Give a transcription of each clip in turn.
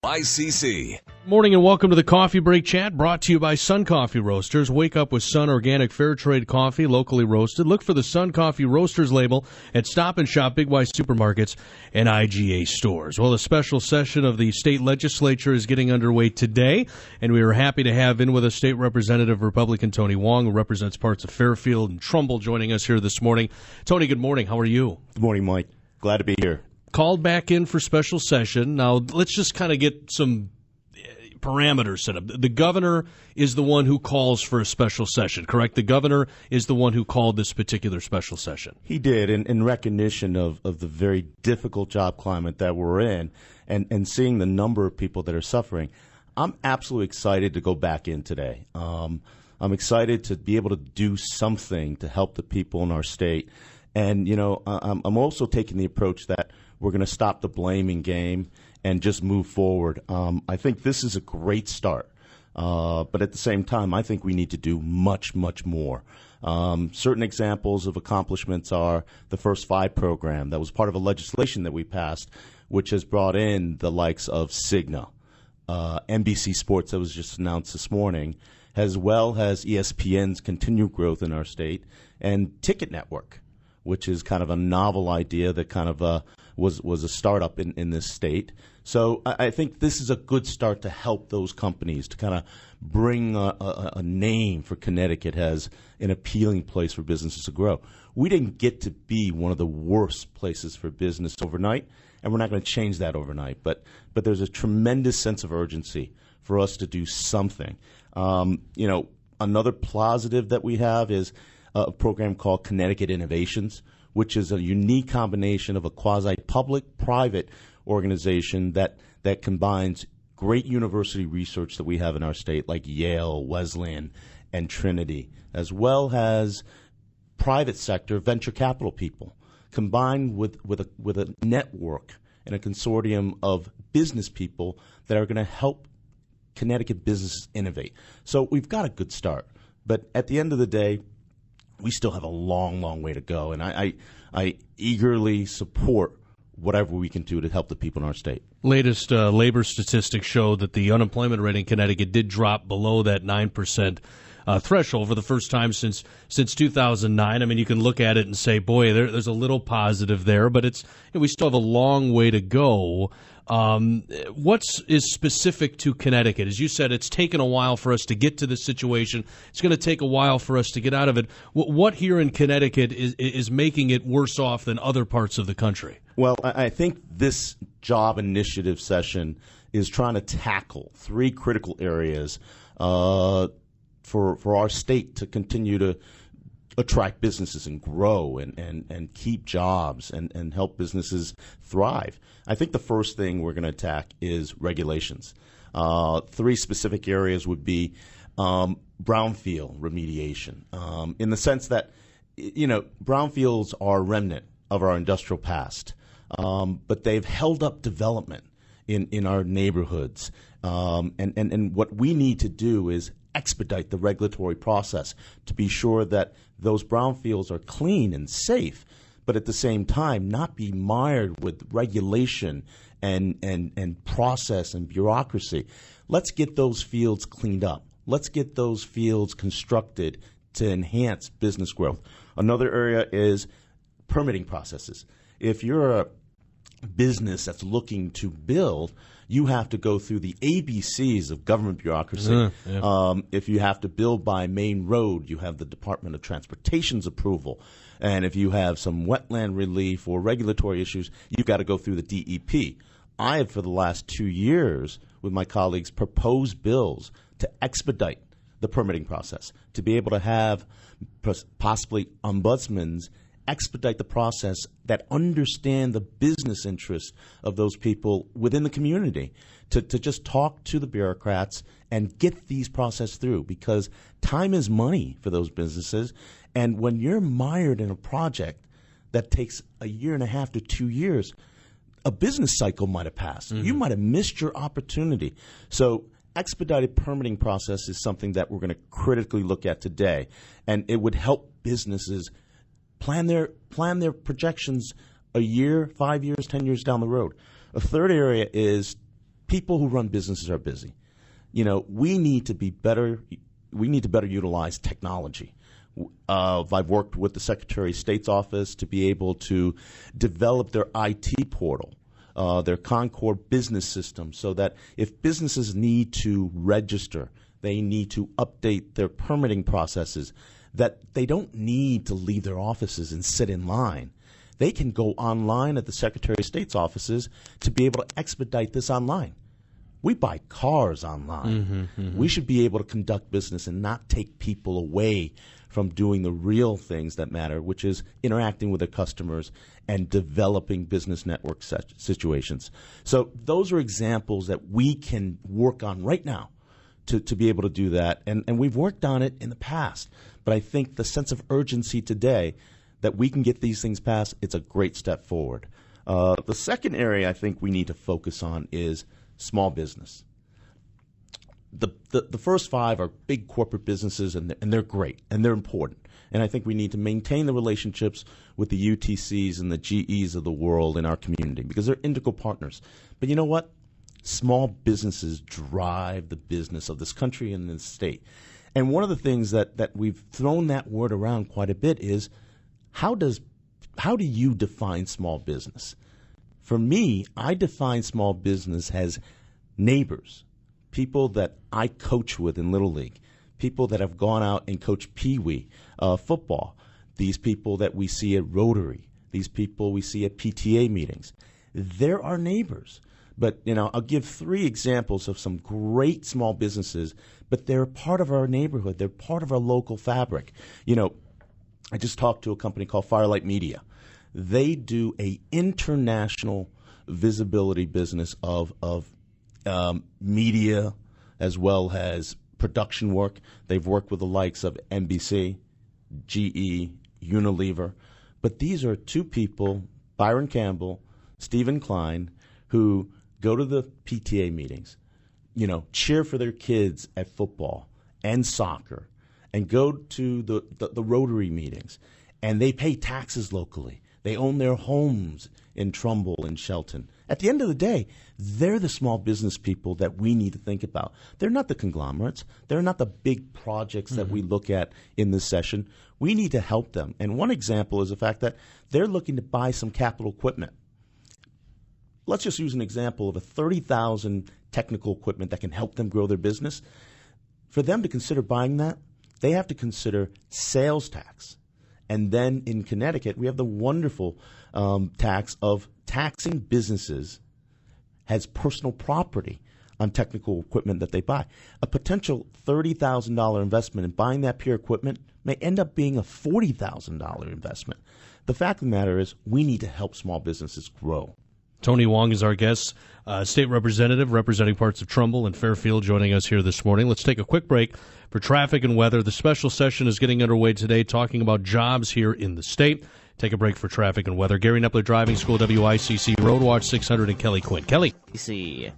WICC. Morning and welcome to the Coffee Break Chat, brought to you by Sun Coffee Roasters. Wake up with Sun Organic Fair Trade Coffee, locally roasted. Look for the Sun Coffee Roasters label at Stop and Shop, Big Y supermarkets, and IGA stores. Well, a special session of the state legislature is getting underway today, and we are happy to have in with us State Representative Republican Tony Hwang, who represents parts of Fairfield and Trumbull, joining us here this morning. Tony, good morning. How are you? Good morning, Mike. Glad to be here. Called back in for special session. Now, let's just kind of get some parameters set up. The governor is the one who calls for a special session, correct? The governor is the one who called this particular special session. He did, in recognition of the very difficult job climate that we're in and seeing the number of people that are suffering. I'm absolutely excited to go back in today. I'm excited to be able to do something to help the people in our state. And, you know, I'm also taking the approach that we're going to stop the blaming game and just move forward. I think this is a great start. But at the same time, I think we need to do much, much more. Certain examples of accomplishments are the First Five program that was part of a legislation that we passed, which has brought in the likes of Cigna, NBC Sports that was just announced this morning, as well as ESPN's continued growth in our state, and Ticket Network, which is kind of a novel idea that kind of was a startup in this state. So I think this is a good start to help those companies to kind of bring a name for Connecticut as an appealing place for businesses to grow. We didn't get to be one of the worst places for business overnight, and we're not going to change that overnight. But there's a tremendous sense of urgency for us to do something. You know, another positive that we have is a program called Connecticut Innovations, which is a unique combination of a quasi-public-private organization that combines great university research that we have in our state, like Yale, Wesleyan, and Trinity, as well as private sector venture capital people, combined with a network and a consortium of business people that are going to help Connecticut businesses innovate. So we've got a good start. But at the end of the day, we still have a long, long way to go, and I eagerly support whatever we can do to help the people in our state. Latest labor statistics show that the unemployment rate in Connecticut did drop below that 9% threshold for the first time since 2009. I mean, you can look at it and say, boy, there's a little positive there, but we still have a long way to go. What is specific to Connecticut? As you said, it's taken a while for us to get to this situation. It's going to take a while for us to get out of it. What here in Connecticut is making it worse off than other parts of the country? Well, I think this job initiative session is trying to tackle three critical areas for our state to continue to attract businesses and grow and keep jobs and help businesses thrive. I think the first thing we're going to attack is regulations. Three specific areas would be brownfield remediation, in the sense that, you know, brownfields are a remnant of our industrial past, but they've held up development in our neighborhoods. And what we need to do is expedite the regulatory process to be sure that those brownfields are clean and safe, but at the same time not be mired with regulation and process and bureaucracy. Let's get those fields cleaned up. Let's get those fields constructed to enhance business growth. Another area is permitting processes. If you're a business that's looking to build, you have to go through the ABCs of government bureaucracy. If you have to build by main road, you have the Department of Transportation's approval. And if you have some wetland relief or regulatory issues, you've got to go through the DEP. I have, for the last 2 years, with my colleagues, proposed bills to expedite the permitting process, to be able to have possibly ombudsmen expedite the process that understand the business interests of those people within the community, to just talk to the bureaucrats and get these processed through, because time is money for those businesses. And when you're mired in a project that takes 1.5 to 2 years, a business cycle might have passed. Mm-hmm. You might have missed your opportunity. So expedited permitting process is something that we're going to critically look at today, and it would help businesses plan their projections a year, 5 years, 10 years down the road. A third area is people who run businesses are busy. We need to be better. We need to better utilize technology. I've worked with the Secretary of State's office to be able to develop their IT portal, their Concord business system, so that if businesses need to register, they need to update their permitting processes, that they don't need to leave their offices and sit in line. They can go online at the Secretary of State's offices to be able to expedite this online. We buy cars online. We should be able to conduct business and not take people away from doing the real things that matter, which is interacting with their customers and developing business network situations. So those are examples that we can work on right now to be able to do that. And we've worked on it in the past. But I think the sense of urgency today that we can get these things passed, it's a great step forward. The second area I think we need to focus on is small business. The first five are big corporate businesses, and they're great, and they're important. And I think we need to maintain the relationships with the UTCs and the GEs of the world in our community because they're integral partners. But you know what? Small businesses drive the business of this country and this state. And one of the things that we've thrown that word around quite a bit is how do you define small business? For me, I define small business as neighbors, people that I coach with in Little League, people that have gone out and coached Pee Wee football, these people that we see at Rotary, these people we see at PTA meetings. They're our neighbors. But, I'll give three examples of some great small businesses, but they're part of our neighborhood. They're part of our local fabric. I just talked to a company called Firelight Media. They do a international visibility business of media as well as production work. They've worked with the likes of NBC, GE, Unilever. But these are two people, Byron Campbell, Stephen Klein, who go to the PTA meetings, cheer for their kids at football and soccer, and go to the Rotary meetings. And they pay taxes locally. They own their homes in Trumbull and Shelton. At the end of the day, they're the small business people that we need to think about. They're not the conglomerates. They're not the big projects that we look at in this session. We need to help them. And one example is the fact that they're looking to buy some capital equipment. Let's just use an example of a $30,000 technical equipment that can help them grow their business. For them to consider buying that, they have to consider sales tax. And then in Connecticut, we have the wonderful tax of taxing businesses as personal property on technical equipment that they buy. A potential $30,000 investment in buying that pure equipment may end up being a $40,000 investment. The fact of the matter is we need to help small businesses grow. Tony Hwang is our guest, state representative representing parts of Trumbull and Fairfield, joining us here this morning. Let's take a quick break for traffic and weather. The special session is getting underway today, talking about jobs here in the state. Take a break for traffic and weather. Gary Nepler Driving School, WICC, Road Watch 600, and Kelly Quinn. Kelly.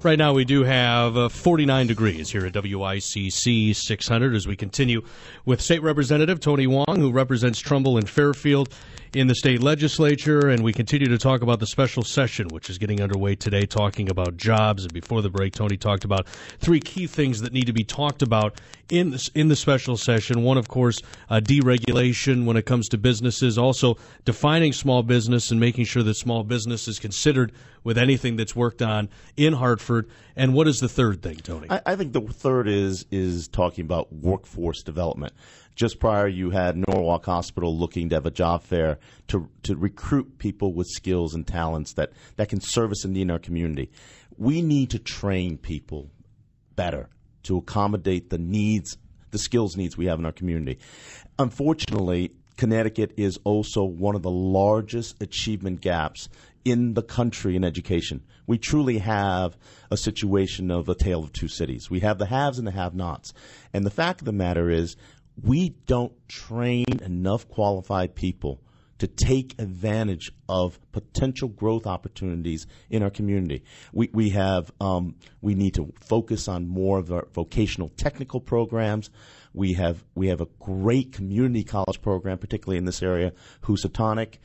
Right now we do have 49 degrees here at WICC 600 as we continue with State Representative Tony Hwang, who represents Trumbull and Fairfield in the state legislature, and we continue to talk about the special session, which is getting underway today, talking about jobs. And before the break, Tony talked about three key things that need to be talked about in the special session. One, of course, deregulation when it comes to businesses, also defining small business and making sure that small business is considered with anything that's worked on in Hartford. And what is the third thing, Tony? I think the third is talking about workforce development. Just prior, you had Norwalk Hospital looking to have a job fair to recruit people with skills and talents that can service a need in our community. We need to train people better to accommodate the needs, the skills needs we have in our community. Unfortunately, Connecticut is also one of the largest achievement gaps in the country in education. We truly have a situation of a tale of two cities. We have the haves and the have-nots. And the fact of the matter is we don't train enough qualified people to take advantage of potential growth opportunities in our community. We need to focus on more of our vocational technical programs. We have a great community college program, particularly in this area, Housatonic.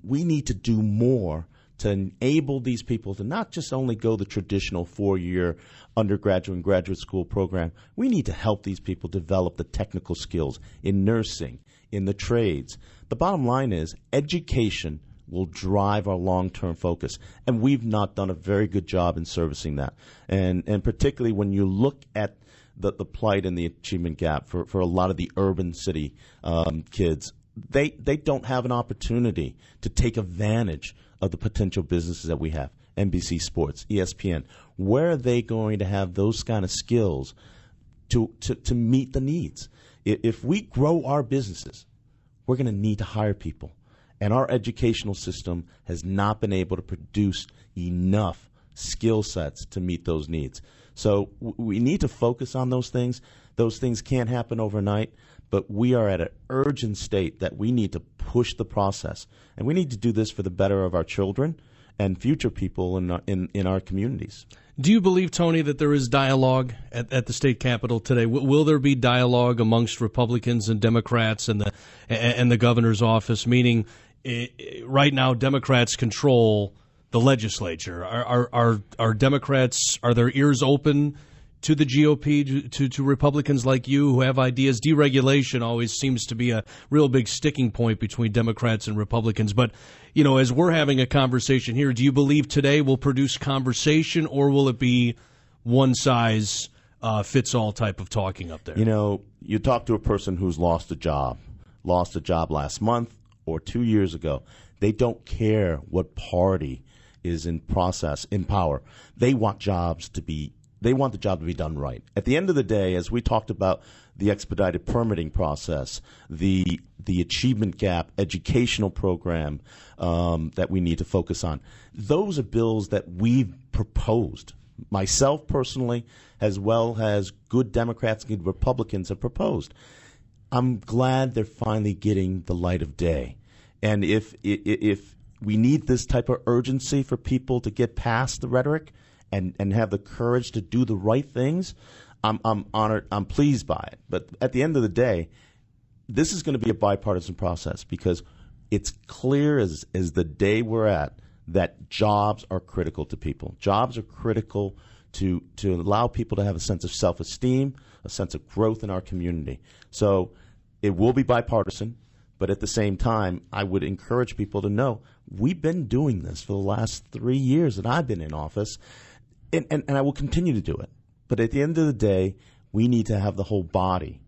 We need to do more to enable these people to not just only go the traditional 4-year undergraduate and graduate school program. We need to help these people develop the technical skills in nursing, in the trades. The bottom line is education will drive our long-term focus, and we've not done a very good job in servicing that. And particularly when you look at the plight and the achievement gap for a lot of the urban city kids, they don't have an opportunity to take advantage of the potential businesses that we have. NBC Sports, ESPN. Where are they going to have those kind of skills to meet the needs? If we grow our businesses, we're going to need to hire people. And our educational system has not been able to produce enough skill sets to meet those needs. So we need to focus on those things. Those things can't happen overnight, but we are at an urgent state that we need to push the process. And we need to do this for the better of our children and future people in our communities. Do you believe, Tony, that there is dialogue at the state capitol today? Will there be dialogue amongst Republicans and Democrats and the governor's office? Meaning, right now, Democrats control the legislature. Are Democrats, are their ears open to the GOP, to Republicans like you who have ideas? Deregulation always seems to be a real big sticking point between Democrats and Republicans. But, you know, as we're having a conversation here, do you believe today will produce conversation, or will it be one size fits all type of talking up there? You know, you talk to a person who's lost a job last month or 2 years ago. They don't care what party is in power. They want the job to be done right. At the end of the day, as we talked about the expedited permitting process, the achievement gap educational program that we need to focus on, those are bills that we've proposed. Myself personally, as well as good Democrats and good Republicans have proposed. I'm glad they're finally getting the light of day. And if we need this type of urgency for people to get past the rhetoric and have the courage to do the right things, I'm honored. I'm pleased by it. But at the end of the day, this is going to be a bipartisan process, because it's clear as the day we're at that jobs are critical to people. Jobs are critical to allow people to have a sense of self-esteem, a sense of growth in our community. So it will be bipartisan. But at the same time, I would encourage people to know we've been doing this for the last 3 years that I've been in office, and I will continue to do it. But at the end of the day, we need to have the whole body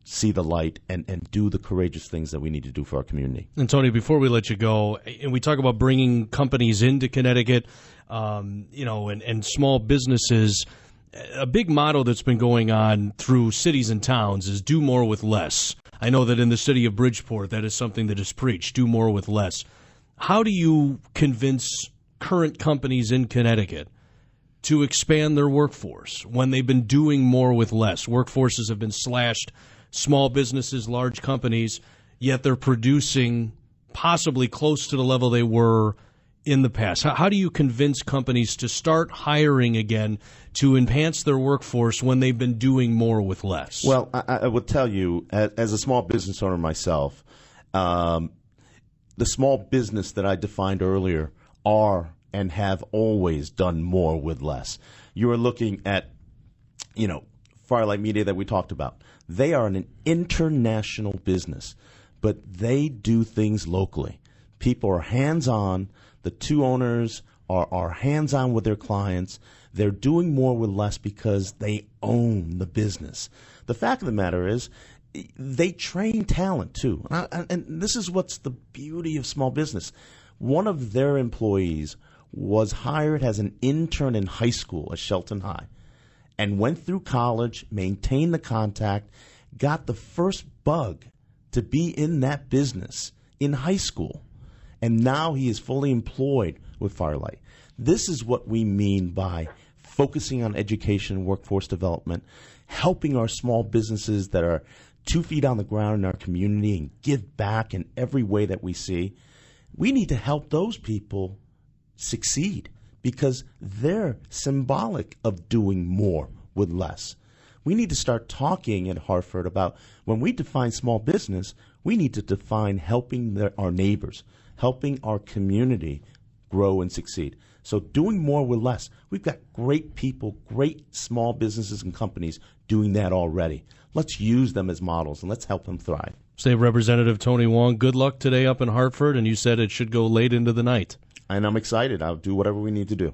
see the light and do the courageous things that we need to do for our community. And Tony, before we let you go, and we talk about bringing companies into Connecticut, and small businesses, a big motto that's been going on through cities and towns is do more with less. I know that in the city of Bridgeport, that is something that is preached, do more with less. How do you convince current companies in Connecticut to expand their workforce when they've been doing more with less? Workforces have been slashed, small businesses, large companies, yet they're producing possibly close to the level they were in the past. How do you convince companies to start hiring again to enhance their workforce when they've been doing more with less? Well, I will tell you, as a small business owner myself, the small business that I defined earlier are and have always done more with less. You are looking at, Firelight Media that we talked about. They are an international business, but they do things locally. People are hands-on. The two owners are hands-on with their clients. They're doing more with less because they own the business. The fact of the matter is they train talent too. And this is what's the beauty of small business. One of their employees was hired as an intern in high school at Shelton High and went through college, maintained the contact, got the first bug to be in that business in high school. And now he is fully employed with Firelight. This is what we mean by focusing on education and workforce development, helping our small businesses that are 2 feet on the ground in our community and give back in every way that we see. We need to help those people succeed because they're symbolic of doing more with less. We need to start talking at Hartford about when we define small business, we need to define helping our neighbors, helping our community grow, and succeed. So doing more with less. We've got great people, great small businesses and companies doing that already. Let's use them as models, and let's help them thrive. State Representative Tony Hwang, good luck today up in Hartford, and you said it should go late into the night. And I'm excited. I'll do whatever we need to do.